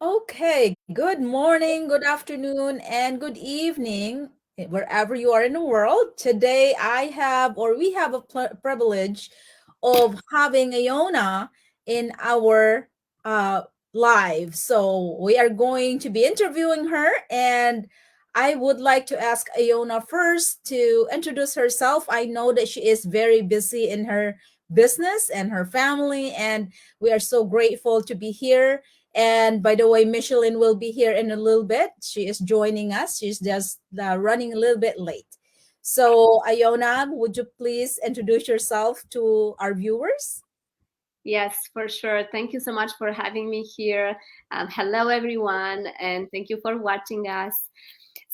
Okay, good morning, good afternoon, and good evening, wherever you are in the world. Today, we have a privilege of having Iona in our uh, live. So, we are going to be interviewing her, and I would like to ask Iona first to introduce herself. I know that she is very busy in her business and her family, and we are so grateful to be here. And by the way, Michelin will be here in a little bit. She is joining us. She's just running a little bit late. So, Iona, would you please introduce yourself to our viewers? Yes, for sure. Thank you so much for having me here. Hello, everyone, and thank you for watching us.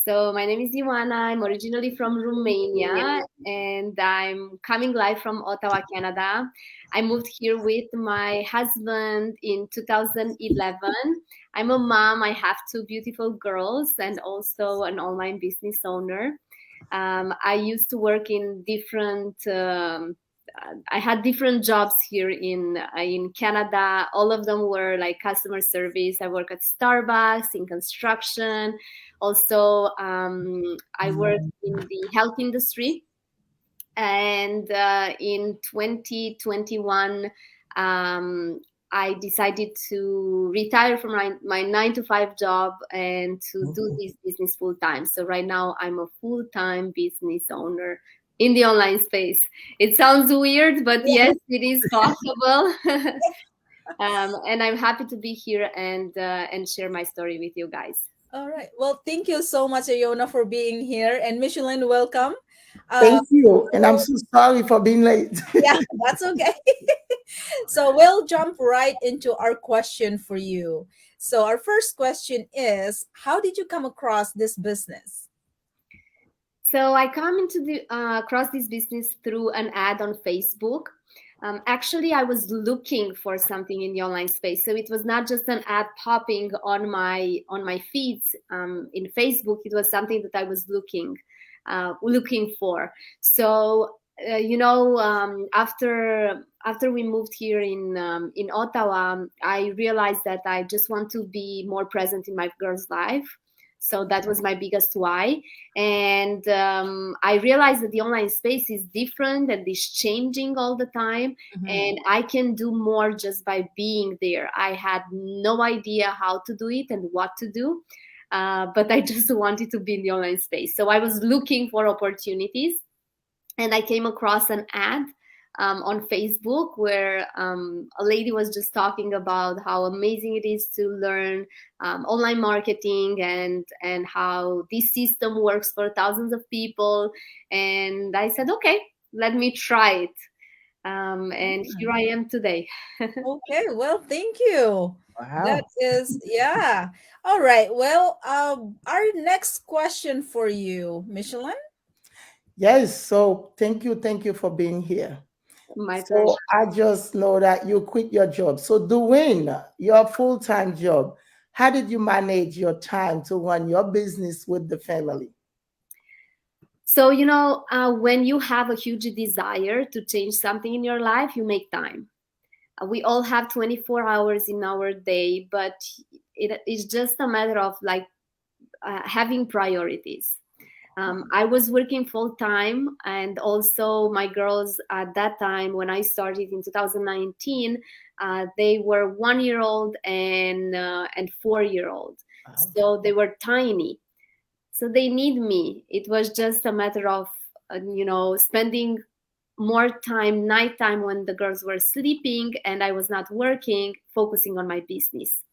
So, my name is Ioana. I'm originally from Romania, and I'm coming live from Ottawa, Canada. I moved here with my husband in 2011. I'm a mom. I have two beautiful girls and also an online business owner. I used to work in different. I had different jobs here in Canada. All of them were like customer service. I work at Starbucks in construction. Also, I worked in the health industry. And in 2021, I decided to retire from my 9 to 5 job and to do this business full time. So right now I'm a full time business owner in the online space. It sounds weird, but Yeah. yes, it is possible. And I'm happy to be here and share my story with you guys. All right. Well, thank you so much, Iona, for being here. And Michelin, welcome. Uh, Thank you. And I'm so sorry for being late. yeah, that's okay. So we'll jump right into our question for you. So our first question is, how did you come across this business? So I come into the across this business through an ad on Facebook. Actually, I was looking for something in the online space, so it was not just an ad popping on my feeds in Facebook. It was something that I was looking for. So after we moved here in Ottawa, I realized that I just want to be more present in my girl's life. So that was my biggest why. And I realized that the online space is different and is changing all the time, Mhm. and I can do more just by being there. I had no idea how to do it and what to do, but I just wanted to be in the online space. So I was looking for opportunities, and I came across an ad on Facebook where a lady was just talking about how amazing it is to learn online marketing and how this system works for thousands of people. And I said, okay, let me try it. And here I am today. Okay, well, thank you. That Wow. is, yeah. All right. Well, our next question for you, Michelin. Yes. So thank you for being here. My So pleasure. I just know that you quit your job. So doing your full-time job, how did you manage your time to run your business with the family? So, when you have a huge desire to change something in your life, you make time. We all have 24 hours in our day, but it is just a matter of like having priorities. I was working full time, and also my girls at that time when I started in 2019, they were 1 year old and 4 year old, Wow. so they were tiny. So they need me. It was just a matter of spending more time nighttime when the girls were sleeping and I was not working, focusing on my business.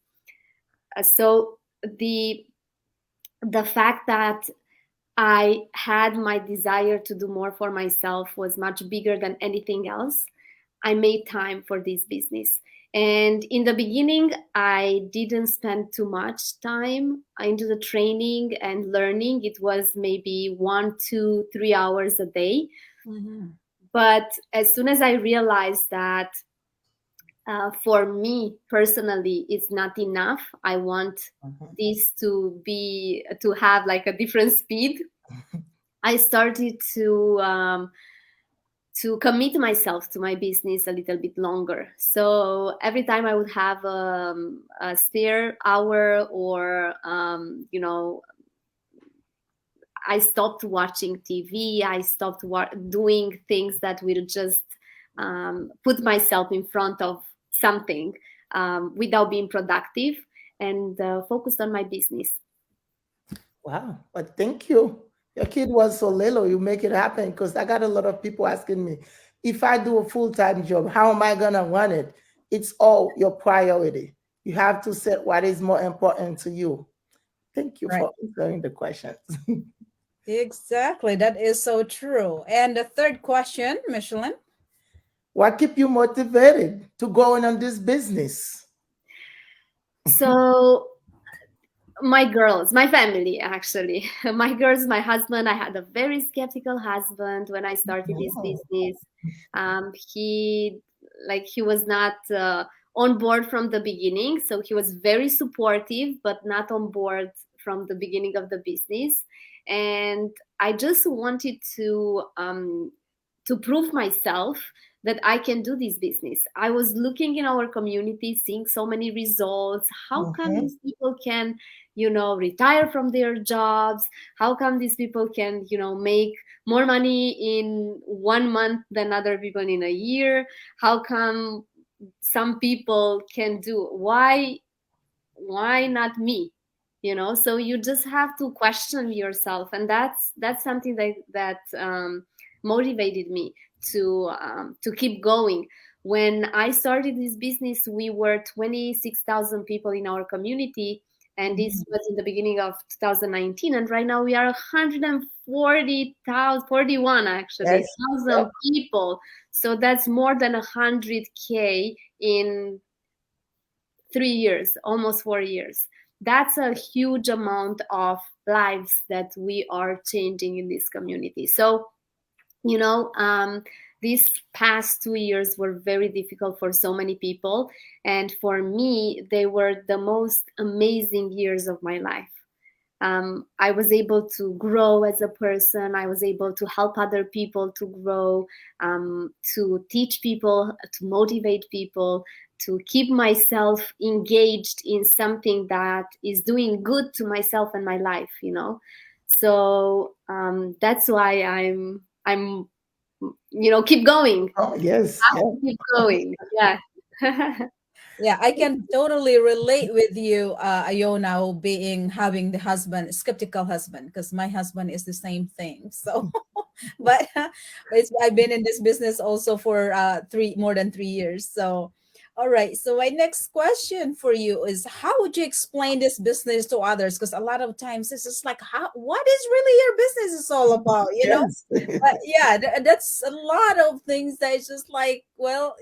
So the fact that I had my desire to do more for myself was much bigger than anything else. I made time for this business. And in the beginning, I didn't spend too much time into the training and learning. It was maybe 1, 2, 3 hours a day. Mhm. But as soon as I realized that for me personally it's not enough, I want Mhm. this to have like a different speed. I started to commit myself to my business a little bit longer. So every time I would have a spare hour, or I stopped watching TV. I stopped doing things that will just put myself in front of something without being productive, and focused on my business. Wow. But thank you. Your kid was so little, you make it happen. Because I got a lot of people asking me, if I do a full-time job, how am I gonna run it? It's all your priority. You have to set what is more important to you. Thank you Right. for answering the questions. Exactly. That is so true. And the third question, Michelin. What keep you motivated to going on this business? So my family, actually. My girls, my husband. I had a very skeptical husband when I started this Oh, business. He was not on board from the beginning, so he was very supportive, but not on board from the beginning of the business. And I just wanted to prove myself that I can do this business. I was looking in our community, seeing so many results. How come mhm. these people can, retire from their jobs? How come these people can, make more money in 1 month than other people in a year? How come some people can do? Why not me? So you just have to question yourself, and that's something that motivated me to keep going. When I started this business, we were 26,000 people in our community, and this Mhm. was in the beginning of 2019, and right now we are 140,000, 41 actually Yes. Yep. thousand people. So that's more than 100K in 3 years, almost 4 years. That's a huge amount of lives that we are changing in this community. So, you know, um, these past 2 years were very difficult for so many people. And for me, they were the most amazing years of my life. I was able to grow as a person. I was able to help other people to grow, to teach people, to motivate people, to keep myself engaged in something that is doing good to myself and my life. So that's why I'm keep going. Oh, yes. Have Yeah. to keep going. Yeah. Yeah, I can totally relate with you, Iona, being having the husband, skeptical husband, because my husband is the same thing. So, but I've been in this business also for more than 3 years. So, all right. So my next question for you is, how would you explain this business to others? Because a lot of times it's just like, what is really your business is all about, you know? Yes. But yeah, that's a lot of things that is just like, well,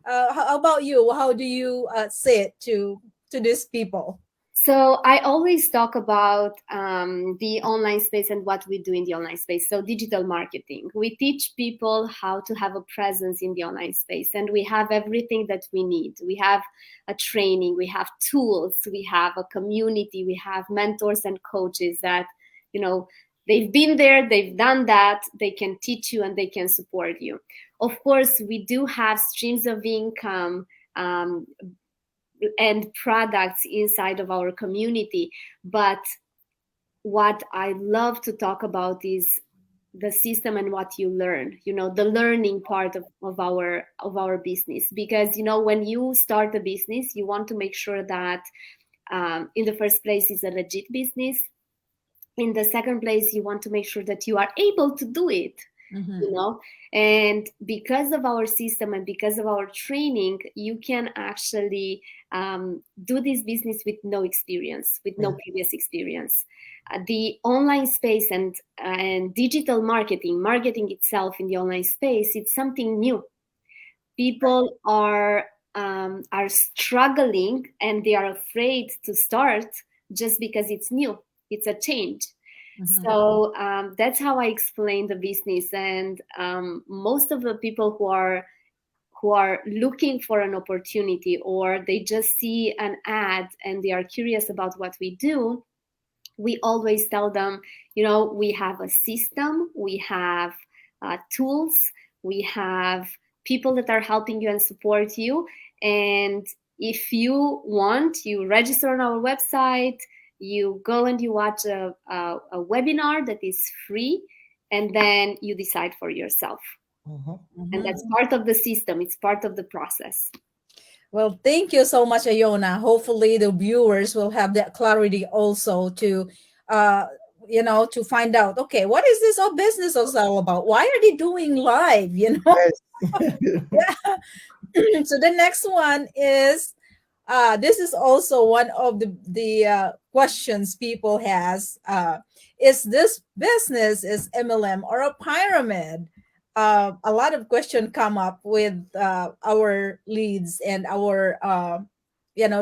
how about you? How do you say it to these people? So I always talk about the online space and what we do in the online space. So digital marketing. We teach people how to have a presence in the online space, and we have everything that we need. We have a training, we have tools, we have a community, we have mentors and coaches that, you know, they've been there, they've done that, they can teach you and they can support you. Of course, we do have streams of income. Um, and products inside of our community. But what I love to talk about is the system and what you learn, the learning part of our business. Because when you start a business, you want to make sure that in the first place it's a legit business. In the second place, you want to make sure that you are able to do it, you Mm-hmm. know and because of our system and because of our training, you can actually do this business with no experience, with no Yeah. previous experience. The online space and digital marketing itself in the online space, it's something new. People are struggling, and they are afraid to start just because it's new, it's a change. Mm-hmm. So that's how I explain the business. And most of the people who are looking for an opportunity, or they just see an ad and they are curious about what we do, we always tell them, we have a system, we have tools, we have people that are helping you and support you. And if you want, you register on our website, you go and you watch a webinar that is free, and then you decide for yourself. Mhm. And Mhm. that's part of the system, it's part of the process. Well, thank you so much, Iona. Hopefully, the viewers will have that clarity also to, uh, to find out. Okay, what is this all business is all about? Why are they doing live? Yes. Yeah. So the next one is, this is also one of the questions people has. Is this business is MLM or a pyramid? A lot of questions come up with our leads and our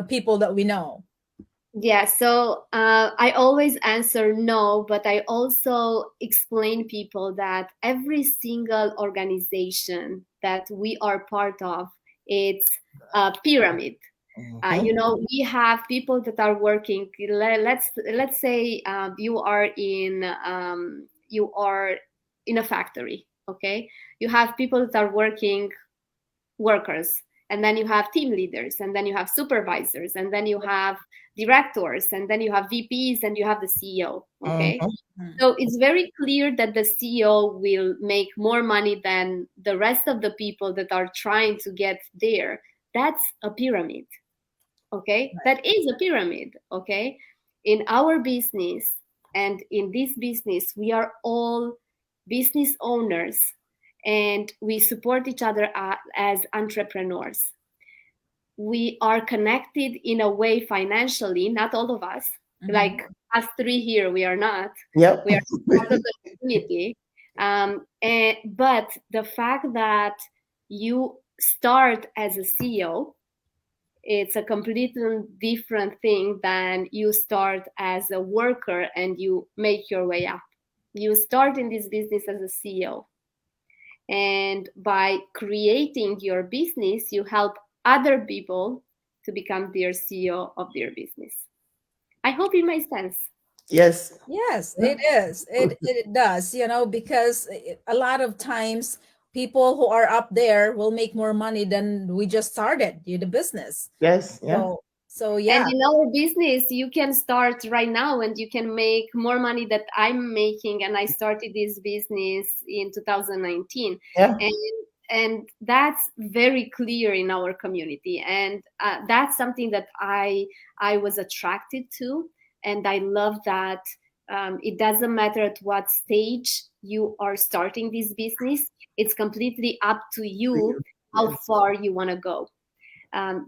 people that we know. Yeah, so I always answer no, but I also explain people that every single organization that we are part of, it's a pyramid. Mhm. We have people that are working. Let's say you are in a factory. Okay, you have people that are working, workers, and then you have team leaders, and then you have supervisors, and then you have directors, and then you have VPs, and you have the CEO. Okay, Mhm. Mhm. so it's very clear that the CEO will make more money than the rest of the people that are trying to get there. That's a pyramid. Okay, that is a pyramid. Okay, in our business and in this business, we are all business owners, and we support each other as entrepreneurs. We are connected in a way financially, not all of us, Mhm. like us three here, we are not. Yep. We are part of the community. But the fact that you start as a CEO, it's a completely different thing than you start as a worker and you make your way up. You start in this business as a CEO, and by creating your business you help other people to become their CEO of their business. I hope it makes sense. Yes. Yes, it is. It does, because a lot of times people who are up there will make more money than we just started the business. Yes. Yeah. So And yeah. in our business, you can start right now and you can make more money that I'm making. And I started this business in 2019. Yeah. And that's very clear in our community. And that's something that I was attracted to. And I love that it doesn't matter at what stage you are starting this business. It's completely up to you how Yes. far you want to go.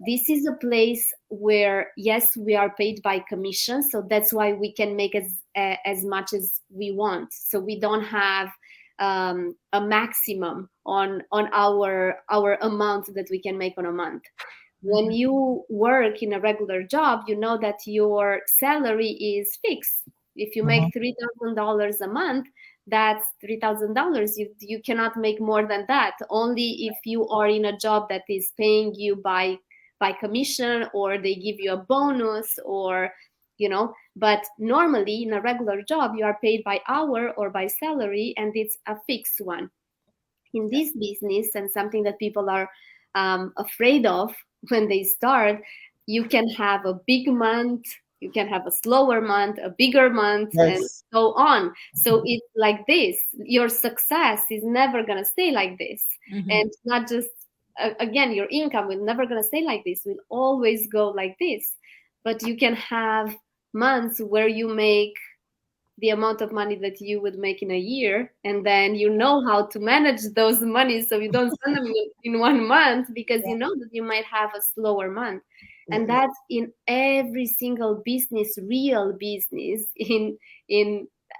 This is a place where, yes, we are paid by commission, so that's why we can make as much as we want. So we don't have a maximum on our amount that we can make on a month. When Mhm. you work in a regular job, you know that your salary is fixed. If you Mhm. make $3,000 a month, that's $3,000. You cannot make more than that. Only if you are in a job that is paying you by commission, or they give you a bonus, or But normally in a regular job, you are paid by hour or by salary, and it's a fixed one. In this business, and something that people are afraid of when they start, you can have a big month, you can have a slower month, a bigger month, and Yes. so on. So it's like this. Your success is never going to stay like this. Mhm. And not just, again, your income will never going to stay like this, will always go like this. But you can have months where you make the amount of money that you would make in a year, and then you know how to manage those money so you don't spend them in 1 month, because you know that you might have a slower month. And Yeah. that's in every single business, real business, in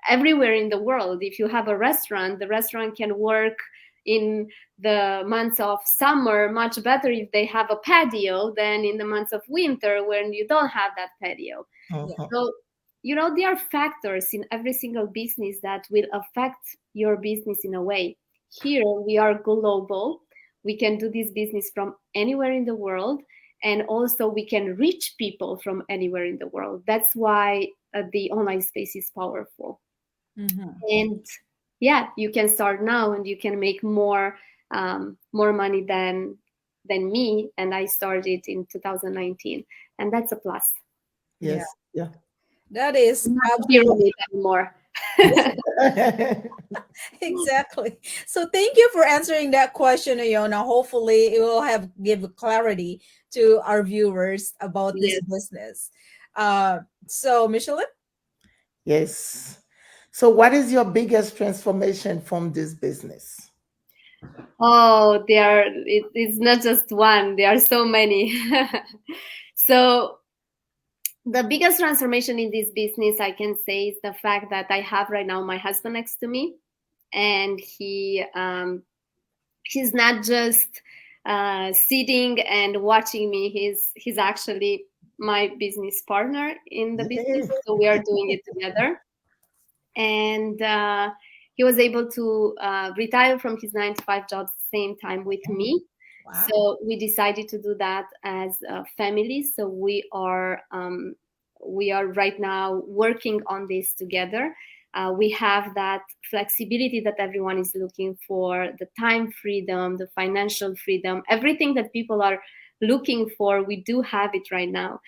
everywhere in the world. If you have a restaurant, the restaurant can work in the months of summer much better if they have a patio than in the months of winter when you don't have that patio. Yeah. Mhm. So, there are factors in every single business that will affect your business in a way. Here, we are global. We can do this business from anywhere in the world. And also, we can reach people from anywhere in the world. That's why the online space is powerful. Mhm. And yeah, you can start now and you can make more more money than me, and I started in 2019, and that's a plus. Yeah, Yes. Yeah. that is Not a absolutely pyramid anymore. exactly. So thank you for answering that question, Iona. Hopefully, it will have give clarity to our viewers about this Yes. business. So Michelin. Yes. So, what is your biggest transformation from this business? Oh, it's not just one. There are so many. So the biggest transformation in this business, I can say, is the fact that I have right now my husband next to me, and he's not just sitting and watching me. He's actually my business partner in the Yeah. business, so we are doing it together. And he was able to retire from his 9 to 5 job at the same time with me. Wow. So we decided to do that as a family. So we are right now working on this together. We have that flexibility that everyone is looking for, the time freedom, the financial freedom, everything that people are looking for. We do have it right now.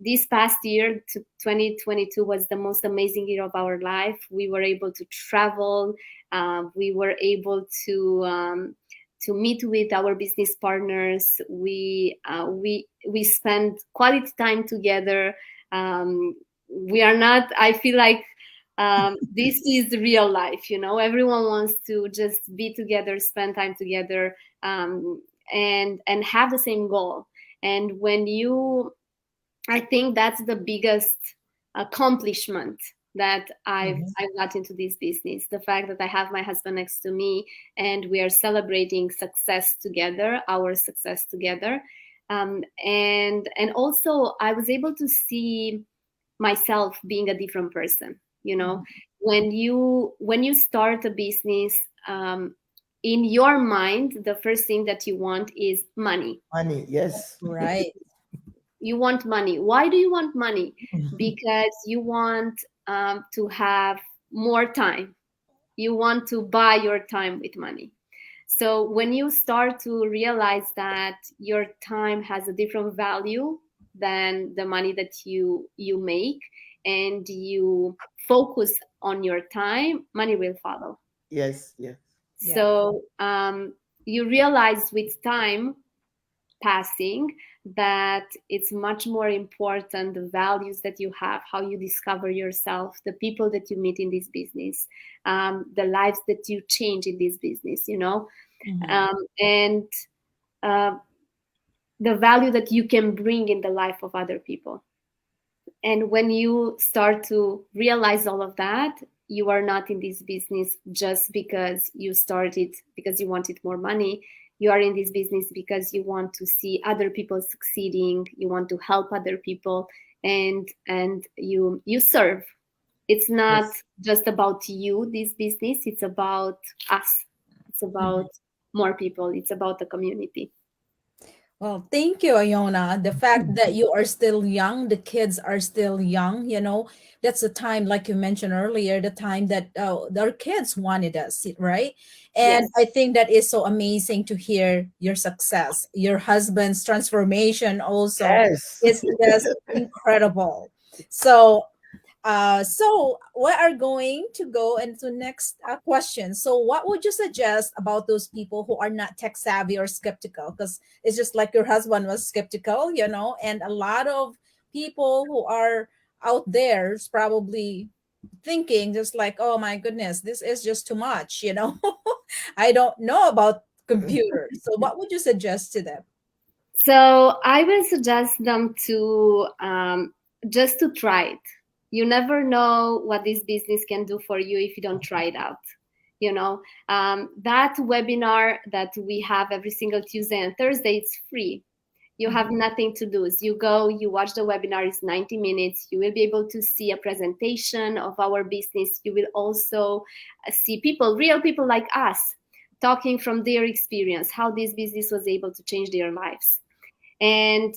This past year, 2022, was the most amazing year of our life. We were able to travel. We were able to meet with our business partners. We spend quality time together. We are not. I feel like this is real life. Everyone wants to just be together, spend time together, and have the same goal. And when you I think that's the biggest accomplishment that Mhm. I've got into this business. The fact that I have my husband next to me and we are celebrating success together, our success together. And also I was able to see myself being a different person. When you start a business, in your mind, the first thing that you want is money. Money. Yes. Right. You want money. Why do you want money? Because you want to have more time. You want to buy your time with money. So when you start to realize that your time has a different value than the money that you make, and you focus on your time, money will follow. Yes. Yes. Yeah. So you realize with time passing that it's much more important the values that you have, how you discover yourself, the people that you meet in this business, the lives that you change in this business. Mhm. And uh, the value that you can bring in the life of other people. And when you start to realize all of that, you are not in this business just because you started because you wanted more money. You are in this business because you want to see other people succeeding, you want to help other people, and you serve. It's not Yes. just about you, this business, it's about us. It's about Mhm. more people, it's about the community. Well, thank you, Iona. The fact that you are still young, the kids are still young, that's the time, like you mentioned earlier, the time that our kids wanted us, right? And Yes. I think that is so amazing to hear your success. Your husband's transformation also Yes. is just incredible. So we are going to go into next question. So, what would you suggest about those people who are not tech savvy or skeptical? Because it's just like your husband was skeptical, and a lot of people who are out there is probably thinking just like, oh my goodness, this is just too much. I don't know about computers. So, what would you suggest to them? So I will suggest them to just to try it. You never know what this business can do for you if you don't try it out. That webinar that we have every single Tuesday and Thursday, it's free. You have nothing to lose. You go, you watch the webinar, it's 90 minutes. You will be able to see a presentation of our business. You will also see people, real people like us, talking from their experience, how this business was able to change their lives. And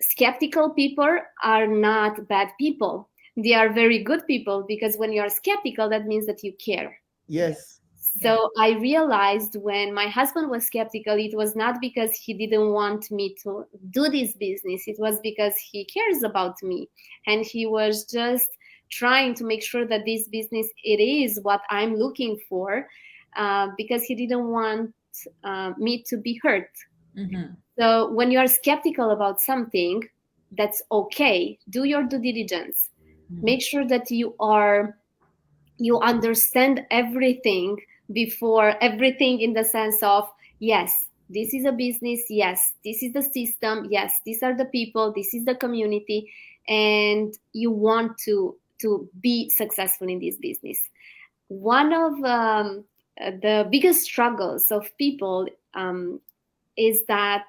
skeptical people are not bad people. They are very good people, because when you are skeptical, that means that you care. Yes. Yeah. So I realized when my husband was skeptical, it was not because he didn't want me to do this business. It was because he cares about me, and he was just trying to make sure that this business, it is what I'm looking for, because he didn't want me to be hurt. Mm-hmm. So when you are skeptical about something, that's okay. Do your due diligence. Mm-hmm. Make sure that you understand everything before everything, in the sense of, yes, this is a business, yes, this is the system, yes, these are the people, this is the community, and you want to be successful in this business. One of the biggest struggles of people is that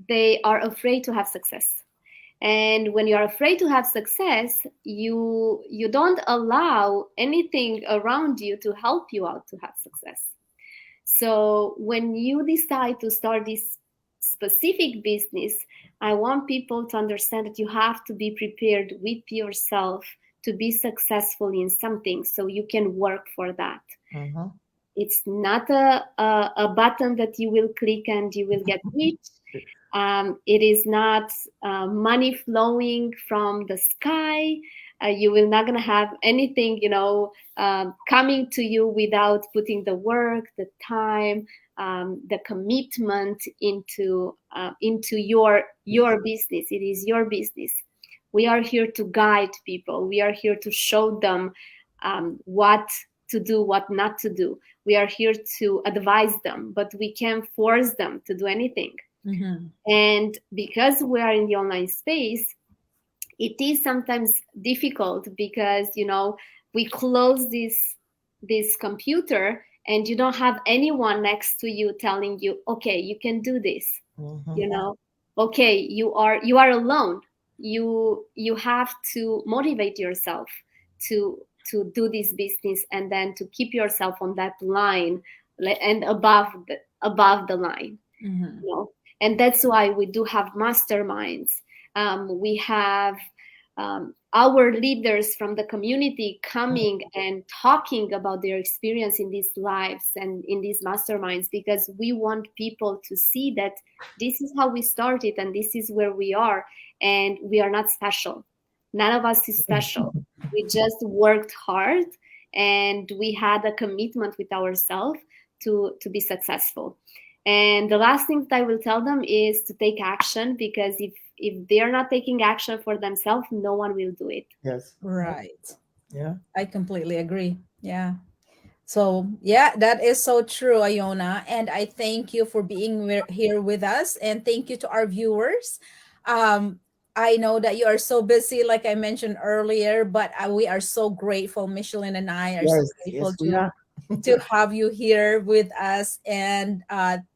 they are afraid to have success. And when you're afraid to have success, you don't allow anything around you to help you out to have success. So when you decide to start this specific business, I want people to understand that you have to be prepared with yourself to be successful in something, so you can work for that. Mm-hmm. It's not a button that you will click and you will get rich. It is not money flowing from the sky. You will not gonna have anything, coming to you without putting the work, the time, the commitment into your business. It is your business. We are here to guide people. We are here to show them what to do, what not to do. We are here to advise them, but we can't force them to do anything. Mm-hmm. And because we are in the online space, it is sometimes difficult because we close this computer, and you don't have anyone next to you telling you, okay, you can do this. Mm-hmm. you know okay, you are alone. You have to motivate yourself to do this business, and then to keep yourself on that line, and above the line. Mm-hmm. And that's why we do have masterminds. We have our leaders from the community coming and talking about their experience in these lives and in these masterminds, because we want people to see that this is how we started and this is where we are, and we are not special. None of us is special. We just worked hard, and we had a commitment with ourselves to be successful. And the last thing that I will tell them is to take action, because if they're not taking action for themselves, no one will do it. Yes. Right. Yeah. I completely agree. Yeah. So, yeah, that is so true, Iona. And I thank you for being here with us. And thank you to our viewers. Um, I know that you are so busy, like I mentioned earlier, but we are so grateful. Michelin and I are so Yes. grateful Yes, we are. to have you here with us. And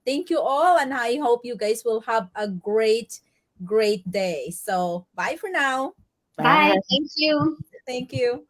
thank you all. And I hope you guys will have a great, great day. So, bye for now. Bye. Bye. Thank you. Thank you.